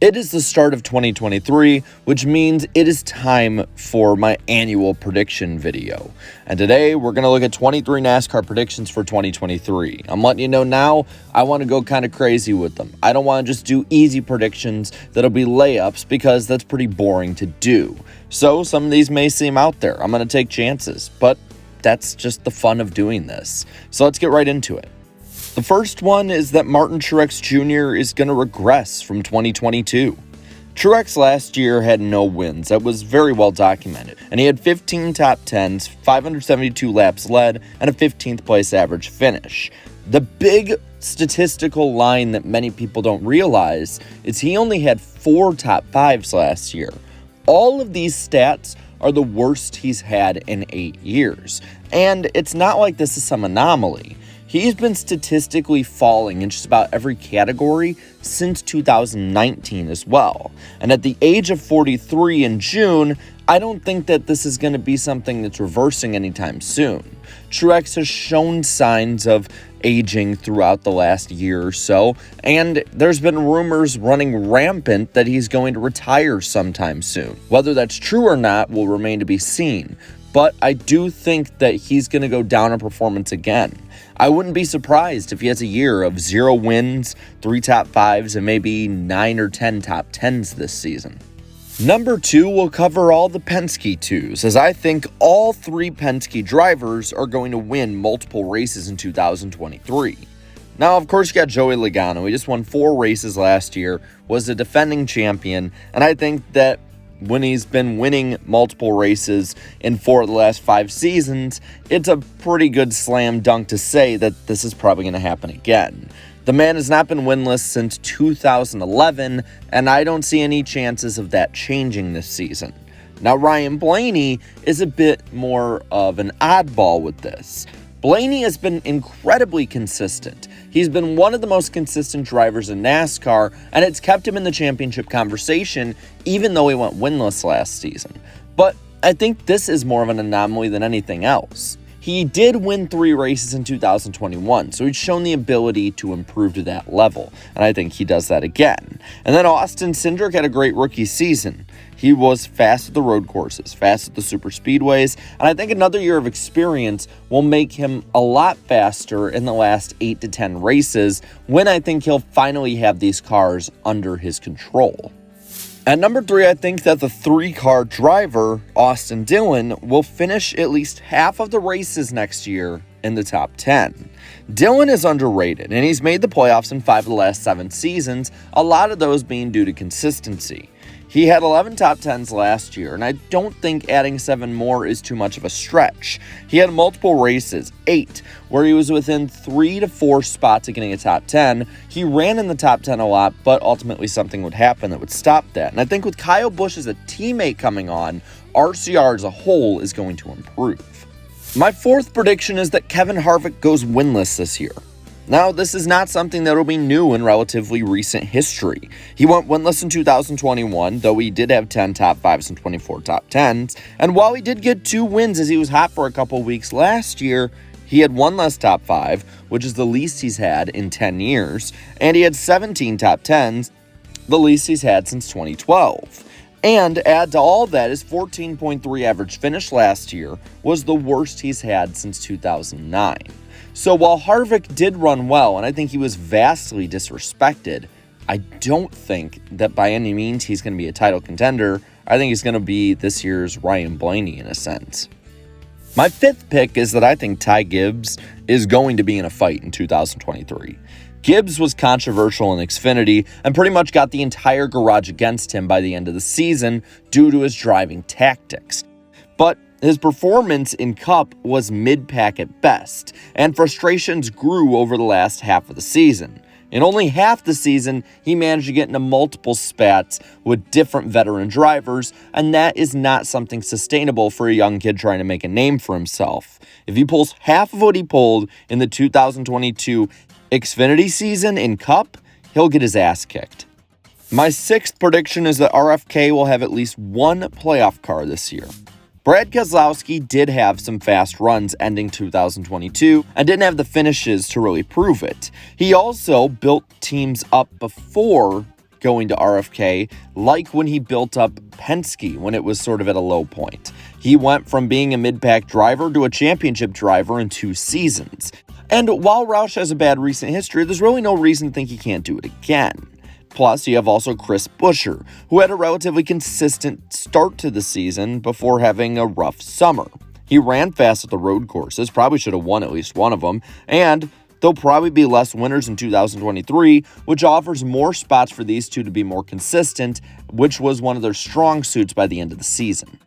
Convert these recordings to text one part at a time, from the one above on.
It is the start of 2023, which means it is time for my annual prediction video. And today, we're going to look at 23 NASCAR predictions for 2023. I'm letting you know now, I want to go kind of crazy with them. I don't want to just do easy predictions that'll be layups because that's pretty boring to do. So some of these may seem out there. I'm going to take chances, but that's just the fun of doing this. So let's get right into it. The first one is that Martin Truex Jr. is going to regress from 2022. Truex last year had no wins. That was very well documented. And he had 15 top 10s, 572 laps led, and a 15th place average finish. The big statistical line that many people don't realize is he only had 4 top 5s last year. All of these stats are the worst he's had in 8 years. And it's not like this is some anomaly. He's been statistically falling in just about every category since 2019 as well. And at the age of 43 in June, I don't think that this is going to be something that's reversing anytime soon. Truex has shown signs of aging throughout the last year or so, and there's been rumors running rampant that he's going to retire sometime soon. Whether that's true or not will remain to be seen. But I do think that he's going to go down in performance again. I wouldn't be surprised if he has a year of 0 wins, 3 top 5s, and maybe 9 or 10 top 10s this season. Number 2 will cover all the Penske 2s, as I think all 3 Penske drivers are going to win multiple races in 2023. Now, of course, you got Joey Logano. He just won 4 races last year, was a defending champion, and I think that when he's been winning multiple races in 4 of the last 5 seasons, it's a pretty good slam dunk to say that this is probably going to happen again. The man has not been winless since 2011, and I don't see any chances of that changing this season. Now, Ryan Blaney is a bit more of an oddball with this. Blaney has been incredibly consistent. He's been one of the most consistent drivers in NASCAR, and it's kept him in the championship conversation, even though he went winless last season. But I think this is more of an anomaly than anything else. He did win 3 races in 2021, so he's shown the ability to improve to that level, and I think he does that again. And then Austin Cindric had a great rookie season. He was fast at the road courses, fast at the super speedways, and I think another year of experience will make him a lot faster in the last 8 to 10 races when I think he'll finally have these cars under his control. At number 3, I think that the 3-car driver, Austin Dillon, will finish at least half of the races next year in the top 10. Dillon is underrated, and he's made the playoffs in 5 of the last 7 seasons, a lot of those being due to consistency. He had 11 top 10s last year, and I don't think adding 7 more is too much of a stretch. He had multiple races, 8, where he was within 3 to 4 spots of getting a top 10. He ran in the top 10 a lot, but ultimately something would happen that would stop that. And I think with Kyle Busch as a teammate coming on, RCR as a whole is going to improve. My 4th prediction is that Kevin Harvick goes winless this year. Now, this is not something that will be new in relatively recent history. He went winless in 2021, though he did have 10 top 5s and 24 top 10s. And while he did get 2 wins as he was hot for a couple weeks last year, he had 1 less top 5, which is the least he's had in 10 years. And he had 17 top 10s, the least he's had since 2012. And add to all that, his 14.3 average finish last year was the worst he's had since 2009. So while Harvick did run well, and I think he was vastly disrespected, I don't think that by any means he's going to be a title contender. I think he's going to be this year's Ryan Blaney in a sense. My 5th pick is that I think Ty Gibbs is going to be in a fight in 2023. Gibbs was controversial in Xfinity and pretty much got the entire garage against him by the end of the season due to his driving tactics. But his performance in Cup was mid-pack at best, and frustrations grew over the last half of the season. In only half the season, he managed to get into multiple spats with different veteran drivers, and that is not something sustainable for a young kid trying to make a name for himself. If he pulls half of what he pulled in the 2022 Xfinity season in Cup, he'll get his ass kicked. My 6th prediction is that RFK will have at least 1 playoff car this year. Brad Keselowski did have some fast runs ending 2022 and didn't have the finishes to really prove it. He also built teams up before going to RFK, like when he built up Penske when it was sort of at a low point. He went from being a mid-pack driver to a championship driver in 2 seasons. And while Roush has a bad recent history, there's really no reason to think he can't do it again. Plus, you have also Chris Buescher, who had a relatively consistent start to the season before having a rough summer. He ran fast at the road courses, probably should have won at least one of them, and there'll probably be less winners in 2023, which offers more spots for these two to be more consistent, which was one of their strong suits by the end of the season.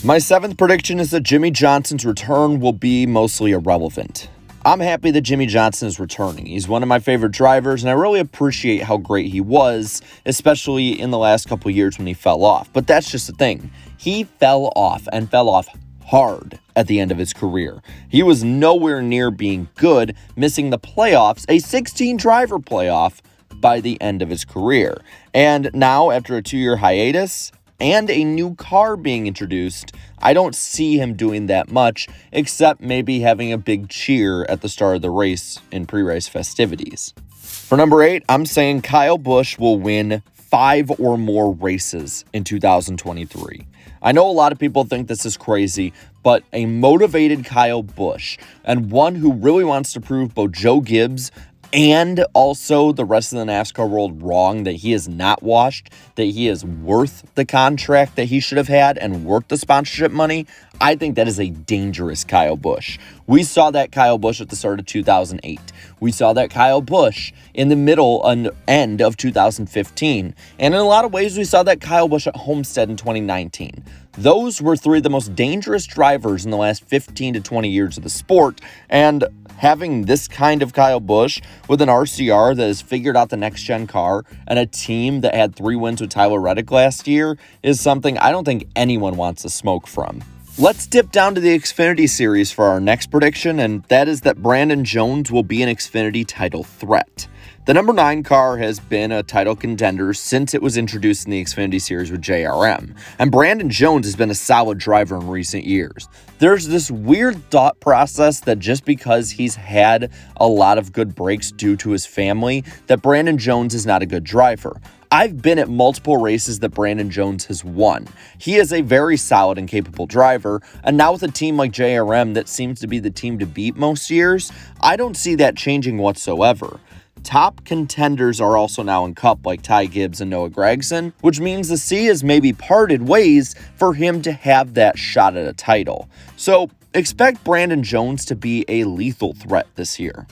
My 7th prediction is that Jimmie Johnson's return will be mostly irrelevant. I'm happy that Jimmie Johnson is returning. He's one of my favorite drivers, and I really appreciate how great he was, especially in the last couple years when he fell off. But that's just the thing. He fell off, and fell off hard at the end of his career. He was nowhere near being good, missing the playoffs, a 16-driver playoff, by the end of his career. And now, after a 2-year hiatus and a new car being introduced, I don't see him doing that much, except maybe having a big cheer at the start of the race in pre-race festivities. For number 8, I'm saying Kyle Busch will win 5 or more races in 2023. I know a lot of people think this is crazy, but a motivated Kyle Busch and one who really wants to prove both Joe Gibbs and also the rest of the NASCAR world wrong, that he is not washed, that he is worth the contract that he should have had and worth the sponsorship money, I think that is a dangerous Kyle Busch. We saw that Kyle Busch at the start of 2008. We saw that Kyle Busch in the middle and end of 2015. And in a lot of ways, we saw that Kyle Busch at Homestead in 2019. Those were 3 of the most dangerous drivers in the last 15 to 20 years of the sport, and having this kind of Kyle Busch with an RCR that has figured out the next-gen car and a team that had 3 wins with Tyler Reddick last year is something I don't think anyone wants to smoke from. Let's dip down to the Xfinity Series for our next prediction, and that is that Brandon Jones will be an Xfinity title threat. The number 9 car has been a title contender since it was introduced in the Xfinity Series with JRM, and Brandon Jones has been a solid driver in recent years. There's this weird thought process that just because he's had a lot of good breaks due to his family, that Brandon Jones is not a good driver. I've been at multiple races that Brandon Jones has won. He is a very solid and capable driver, and now with a team like JRM that seems to be the team to beat most years, I don't see that changing whatsoever. Top contenders are also now in Cup, like Ty Gibbs and Noah Gragson, which means the sea has maybe parted ways for him to have that shot at a title. So expect Brandon Jones to be a lethal threat this year.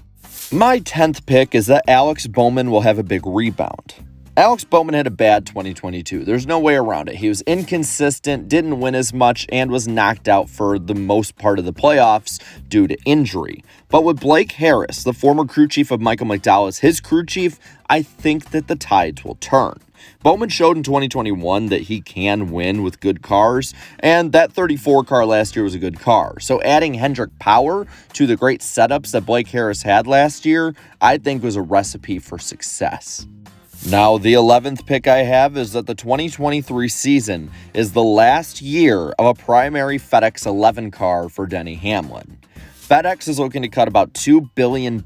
My 10th pick is that Alex Bowman will have a big rebound. Alex Bowman had a bad 2022. There's no way around it. He was inconsistent, didn't win as much, and was knocked out for the most part of the playoffs due to injury. But with Blake Harris, the former crew chief of Michael McDowell, as his crew chief, I think that the tides will turn. Bowman showed in 2021 that he can win with good cars, and that 34 car last year was a good car. So adding Hendrick Power to the great setups that Blake Harris had last year, I think was a recipe for success. Now, the 11th pick I have is that the 2023 season is the last year of a primary FedEx 11 car for Denny Hamlin. FedEx is looking to cut about $2 billion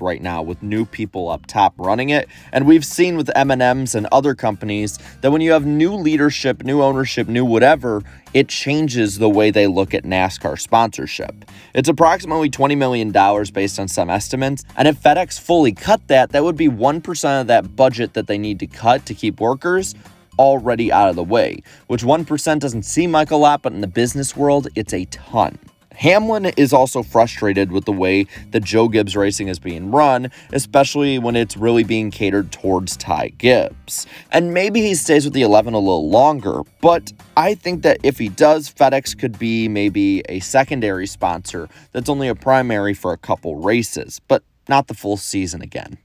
right now with new people up top running it, and we've seen with M&M's and other companies that when you have new leadership, new ownership, new whatever, it changes the way they look at NASCAR sponsorship. It's approximately $20 million based on some estimates, and if FedEx fully cut that, that would be 1% of that budget that they need to cut to keep workers already out of the way, which 1% doesn't seem like a lot, but in the business world, it's a ton. Hamlin is also frustrated with the way that Joe Gibbs Racing is being run, especially when it's really being catered towards Ty Gibbs. And maybe he stays with the 11 a little longer, but I think that if he does, FedEx could be maybe a secondary sponsor that's only a primary for a couple races, but not the full season again.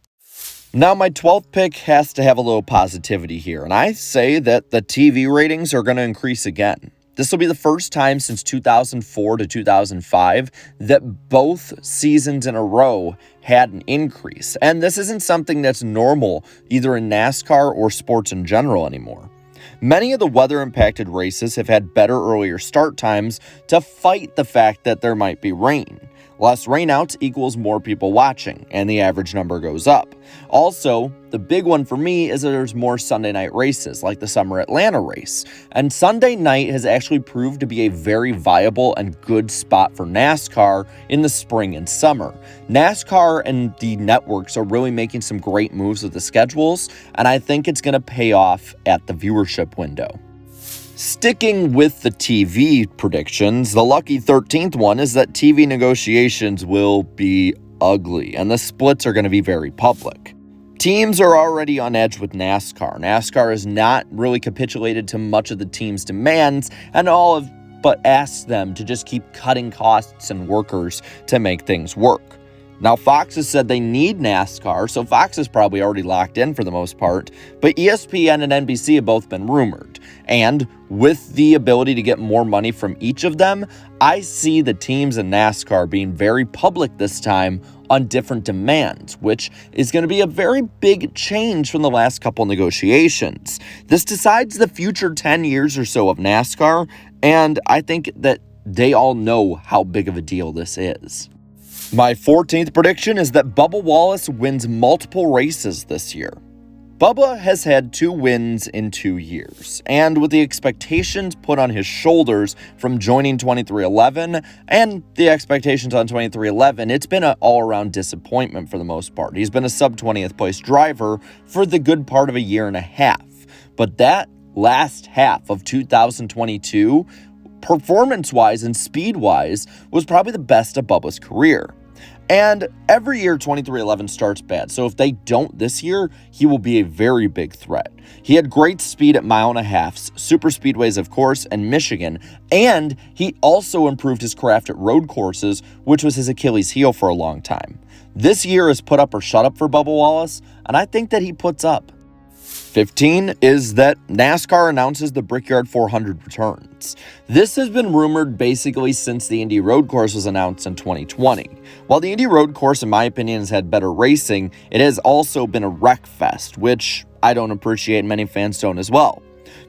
Now, my 12th pick has to have a little positivity here, and I say that the TV ratings are going to increase again. This will be the first time since 2004 to 2005 that both seasons in a row had an increase. And this isn't something that's normal either in NASCAR or sports in general anymore. Many of the weather-impacted races have had better earlier start times to fight the fact that there might be rain. Less rainouts equals more people watching, and the average number goes up. Also, the big one for me is that there's more Sunday night races, like the Summer Atlanta race. And Sunday night has actually proved to be a very viable and good spot for NASCAR in the spring and summer. NASCAR and the networks are really making some great moves with the schedules, and I think it's going to pay off at the viewership window. Sticking with the TV predictions, the lucky 13th one is that TV negotiations will be ugly, and the splits are going to be very public. Teams are already on edge with NASCAR. NASCAR has not really capitulated to much of the team's demands, and all have but asked them to just keep cutting costs and workers to make things work. Now, Fox has said they need NASCAR, so Fox is probably already locked in for the most part, but ESPN and NBC have both been rumored. And with the ability to get more money from each of them, I see the teams in NASCAR being very public this time on different demands, which is going to be a very big change from the last couple negotiations. This decides the future 10 years or so of NASCAR, and I think that they all know how big of a deal this is. My 14th prediction is that Bubba Wallace wins multiple races this year. Bubba has had 2 wins in 2 years, and with the expectations put on his shoulders from joining 2311 and the expectations on 2311, it's been an all-around disappointment for the most part. He's been a sub-20th place driver for the good part of a year and a half, but that last half of 2022, performance-wise and speed-wise, was probably the best of Bubba's career. And every year 2311 starts bad, so if they don't this year, he will be a very big threat. He had great speed at mile and a halfs, super speedways of course, and Michigan, and he also improved his craft at road courses, which was his Achilles heel for a long time. This year is put up or shut up for Bubba Wallace, and I think that he puts up. 15 is that NASCAR announces the Brickyard 400 returns. This has been rumored basically since the Indy Road Course was announced in 2020. While the Indy Road Course, in my opinion, has had better racing, it has also been a wreck fest, which I don't appreciate and many fans don't as well.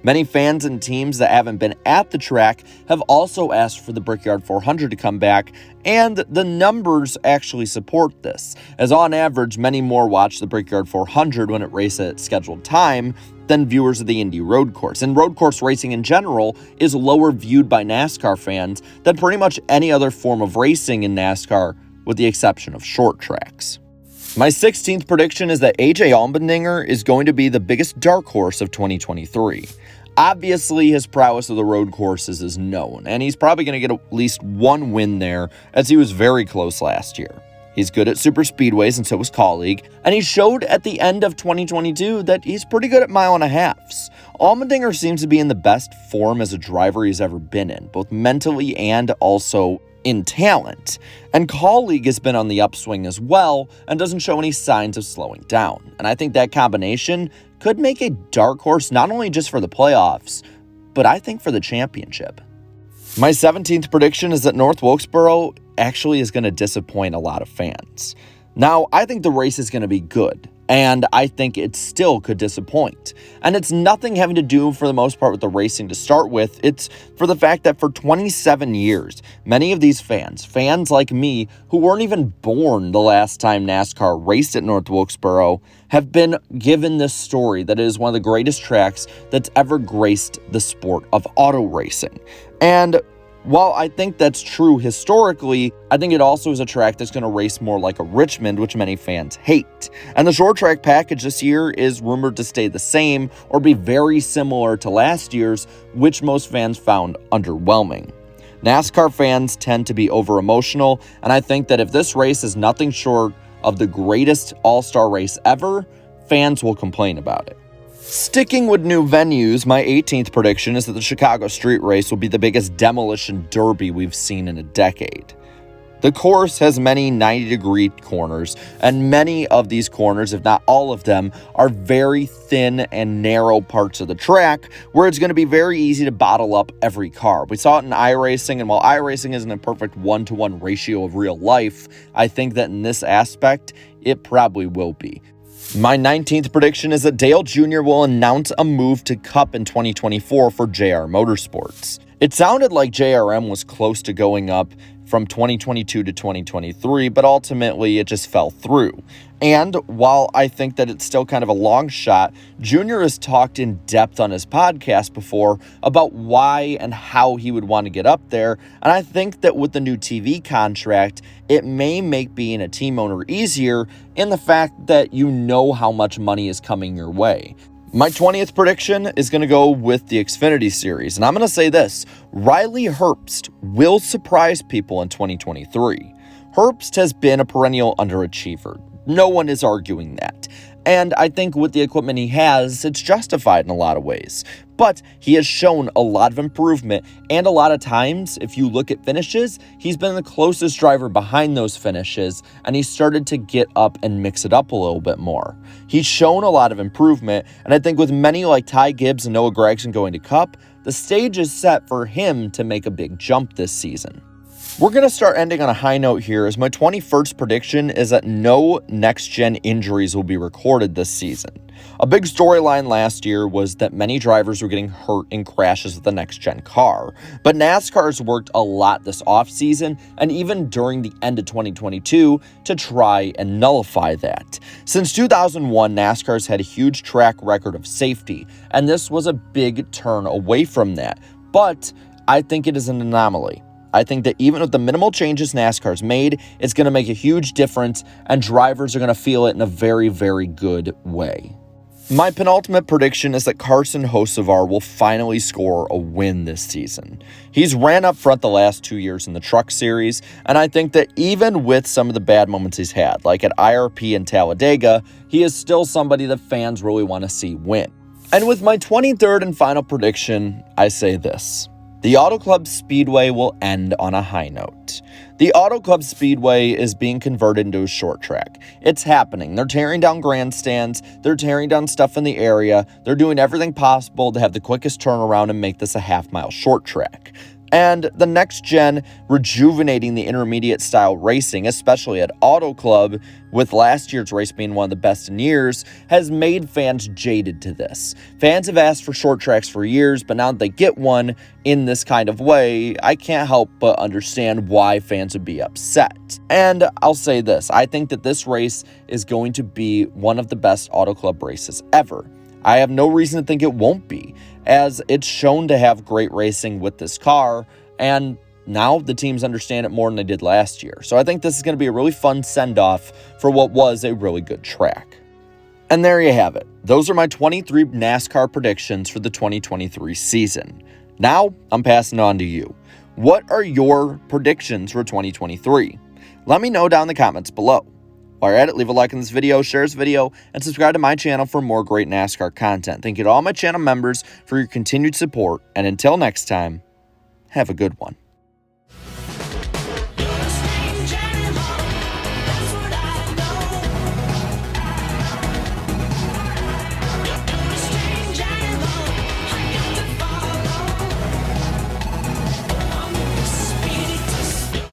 Many fans and teams that haven't been at the track have also asked for the Brickyard 400 to come back, and the numbers actually support this, as on average, many more watch the Brickyard 400 when it races at scheduled time than viewers of the Indy Road Course. And road course racing in general is lower viewed by NASCAR fans than pretty much any other form of racing in NASCAR, with the exception of short tracks. My 16th prediction is that AJ Allmendinger is going to be the biggest dark horse of 2023. Obviously, his prowess of the road courses is known, and he's probably going to get at least one win there, as he was very close last year. He's good at super speedways, and so was Colleague, and he showed at the end of 2022 that he's pretty good at mile and a halfs. Allmendinger seems to be in the best form as a driver he's ever been in, both mentally and also in talent. And Colleague has been on the upswing as well and doesn't show any signs of slowing down. And I think that combination could make a dark horse not only just for the playoffs, but I think for the championship. My 17th prediction is that North Wilkesboro actually is going to disappoint a lot of fans. Now, I think the race is going to be good, and I think it still could disappoint. And it's nothing having to do, for the most part, with the racing to start with. It's for the fact that for 27 years, many of these fans like me, who weren't even born the last time NASCAR raced at North Wilkesboro, have been given this story that it is one of the greatest tracks that's ever graced the sport of auto racing. And while I think that's true historically, I think it also is a track that's going to race more like a Richmond, which many fans hate. And the short track package this year is rumored to stay the same or be very similar to last year's, which most fans found underwhelming. NASCAR fans tend to be over-emotional, and I think that if this race is nothing short of the greatest all-star race ever, fans will complain about it. Sticking with new venues, my 18th prediction is that the Chicago Street Race will be the biggest demolition derby we've seen in a decade. The course has many 90-degree corners, and many of these corners, if not all of them, are very thin and narrow parts of the track where it's going to be very easy to bottle up every car. We saw it in iRacing, and while iRacing isn't a perfect one-to-one ratio of real life, I think that in this aspect, it probably will be. My 19th prediction is that Dale Jr. will announce a move to Cup in 2024 for JR Motorsports. It sounded like JRM was close to going up from 2022 to 2023, but ultimately it just fell through. And while I think that it's still kind of a long shot, Junior has talked in depth on his podcast before about why and how he would want to get up there. And I think that with the new TV contract, it may make being a team owner easier in the fact that you know how much money is coming your way. My 20th prediction is going to go with the Xfinity Series, and I'm going to say this: Riley Herbst will surprise people in 2023. Herbst has been a perennial underachiever. No one is arguing that. And I think with the equipment he has, it's justified in a lot of ways. But he has shown a lot of improvement, and a lot of times, if you look at finishes, he's been the closest driver behind those finishes, and he started to get up and mix it up a little bit more. He's shown a lot of improvement, and I think with many like Ty Gibbs and Noah Gragson going to Cup, the stage is set for him to make a big jump this season. We're going to start ending on a high note here, as my 21st prediction is that no next-gen injuries will be recorded this season. A big storyline last year was that many drivers were getting hurt in crashes with the next-gen car, but NASCAR has worked a lot this offseason and even during the end of 2022 to try and nullify that. Since 2001, NASCAR has had a huge track record of safety, and this was a big turn away from that, but I think it is an anomaly. I think that even with the minimal changes NASCAR's made, it's going to make a huge difference, and drivers are going to feel it in a very, very good way. My penultimate prediction is that Carson Hocevar will finally score a win this season. He's ran up front the last 2 years in the Truck Series, and I think that even with some of the bad moments he's had, like at IRP and Talladega, he is still somebody that fans really want to see win. And with my 23rd and final prediction, I say this: the Auto Club Speedway will end on a high note. The Auto Club Speedway is being converted into a short track. It's happening. They're tearing down grandstands. They're tearing down stuff in the area. They're doing everything possible to have the quickest turnaround and make this a half-mile short track. And the next gen rejuvenating the intermediate style racing, especially at Auto Club, with last year's race being one of the best in years, has made fans jaded to this. Fans have asked for short tracks for years, but now that they get one in this kind of way, I can't help but understand why fans would be upset. And I'll say this: I think that this race is going to be one of the best Auto Club races ever. I have no reason to think it won't be, as it's shown to have great racing with this car, and now the teams understand it more than they did last year. So I think this is going to be a really fun send-off for what was a really good track. And there you have it. Those are my 23 NASCAR predictions for the 2023 season. Now, I'm passing on to you. What are your predictions for 2023? Let me know down in the comments below. While you're at it, leave a like on this video, share this video, and subscribe to my channel for more great NASCAR content. Thank you to all my channel members for your continued support, and until next time, have a good one.